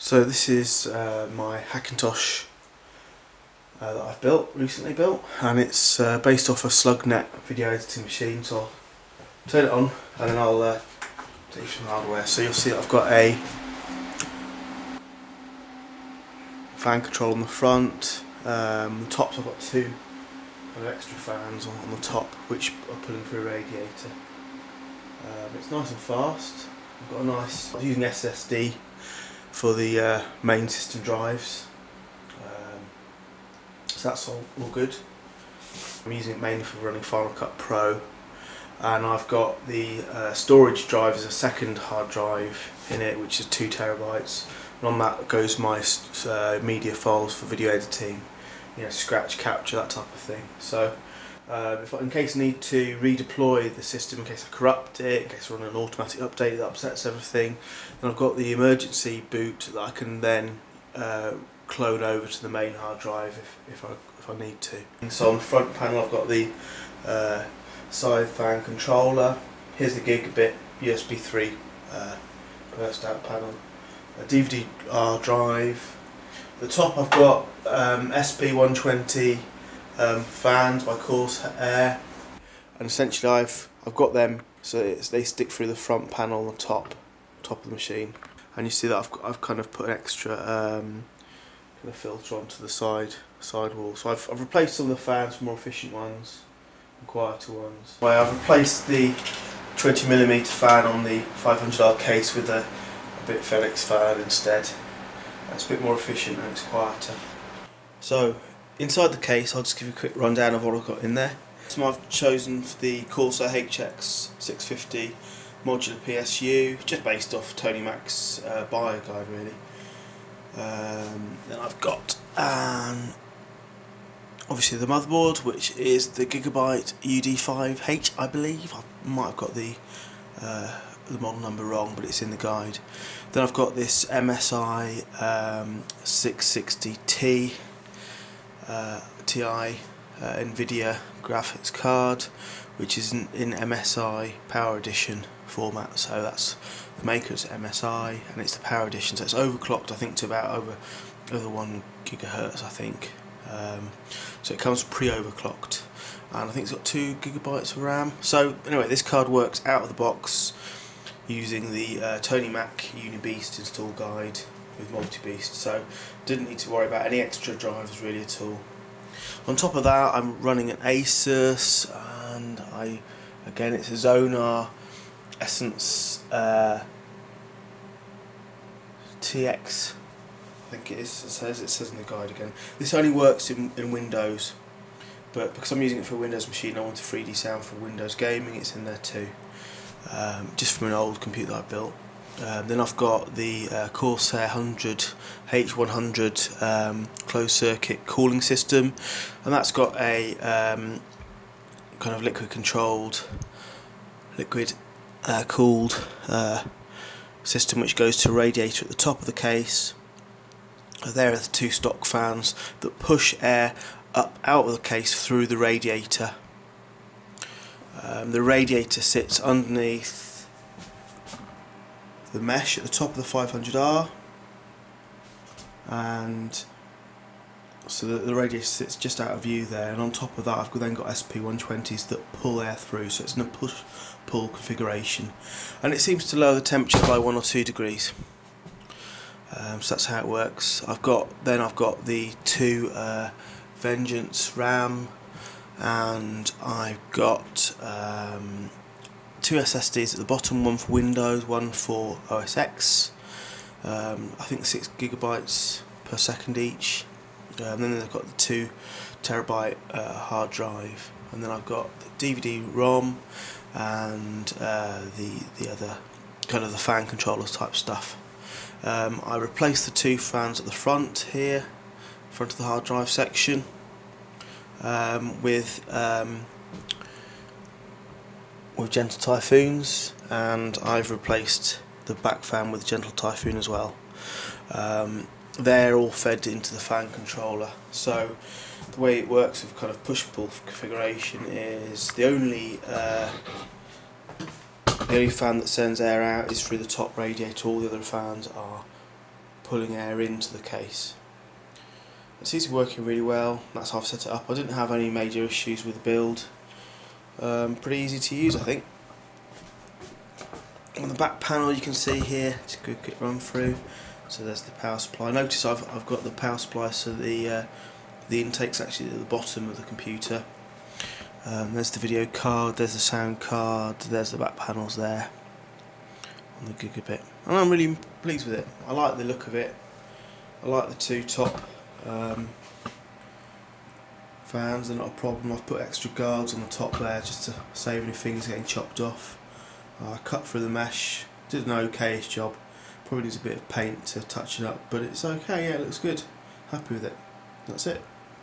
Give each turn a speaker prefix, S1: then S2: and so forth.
S1: So this is my Hackintosh that I've recently built, and it's based off a Slugnet video editing machine. So I'll turn it on and then I'll do some hardware. So you'll see that I've got a fan control on the front. The tops, I've got two kind of extra fans on the top which are pulling through a radiator. It's nice and fast. I've got a nice, I was using SSD for the main system drives, so that's all good. I'm using it mainly for running Final Cut Pro, and I've got the storage drive as a second hard drive in it, which is 2 terabytes, and on that goes my media files for video editing, scratch capture, that type of thing. So in case I need to redeploy the system, in case I corrupt it, in case I run an automatic update that upsets everything, then I've got the emergency boot that I can then clone over to the main hard drive if I need to. So on the front panel I've got the side fan controller. Here's the gigabit USB 3 burst out panel, a DVD-R drive. At the top I've got SP120 fans by Corsair, and essentially I've got them so they stick through the front panel on the top of the machine, and you see that I've kind of put an extra kind of filter onto the side wall. So I've replaced some of the fans for more efficient ones and quieter ones. I've replaced the 20mm fan on the 500R case with a bit Felix fan instead. It's a bit more efficient and it's quieter. So inside the case, I'll just give you a quick rundown of what I've got in there. So I've chosen for the Corsair HX 650 modular PSU, just based off Tony Mac's buyer guide really. Then I've got obviously the motherboard, which is the Gigabyte UD5H, I believe. I might have got the model number wrong, but it's in the guide. Then I've got this MSI 660T Ti Nvidia graphics card, which is in MSI Power Edition format. So that's the maker's MSI and it's the Power Edition, so it's overclocked I think to about over 1 gigahertz I think. So it comes pre-overclocked, and I think it's got 2 gigabytes of RAM. So anyway, this card works out of the box using the Tony Mac UniBeast install guide with multi-beast, so didn't need to worry about any extra drivers really at all. On top of that, I'm running an Asus, and again it's a Zonar Essence TX, I think it is. It says in the guide again. This only works in Windows, but because I'm using it for a Windows machine, I want a 3D sound for Windows gaming. It's in there too, just from an old computer that I built. Then I've got the Corsair H100 closed circuit cooling system, and that's got a kind of liquid cooled system which goes to a radiator at the top of the case. There are the 2 stock fans that push air up out of the case through the radiator. The radiator sits underneath the mesh at the top of the 500R, and so the radiator sits just out of view there, and on top of that I've then got SP120s that pull air through, so it's in a push-pull configuration, and it seems to lower the temperature by 1 or 2 degrees. So that's how it works. I've got the 2 Vengeance RAM, and I've got 2 SSDs at the bottom, one for Windows, one for OS X. I think 6 gigabytes per second each. And then I've got the 2 terabyte hard drive, and then I've got the DVD-ROM and the other kind of the fan controllers type stuff. I replaced the 2 fans at the front here, front of the hard drive section, with Gentle Typhoons, and I've replaced the back fan with Gentle Typhoon as well. They're all fed into the fan controller. So the way it works with kind of push-pull configuration is the only fan that sends air out is through the top radiator. All the other fans are pulling air into the case. It seems to be working really well. That's how I've set it up. I didn't have any major issues with the build. Pretty easy to use, I think. On the back panel you can see here, it's a good quick run through. So there's the power supply. Notice I've got the power supply, so the intake's actually at the bottom of the computer. There's the video card, there's the sound card, there's the back panels there on the gigabit. And I'm really pleased with it. I like the look of it. I like the two top fans, they're not a problem. I've put extra guards on the top there just to save any things getting chopped off. I cut through the mesh, did an okay-ish job. Probably needs a bit of paint to touch it up, but it's okay, yeah, it looks good. Happy with it. That's it.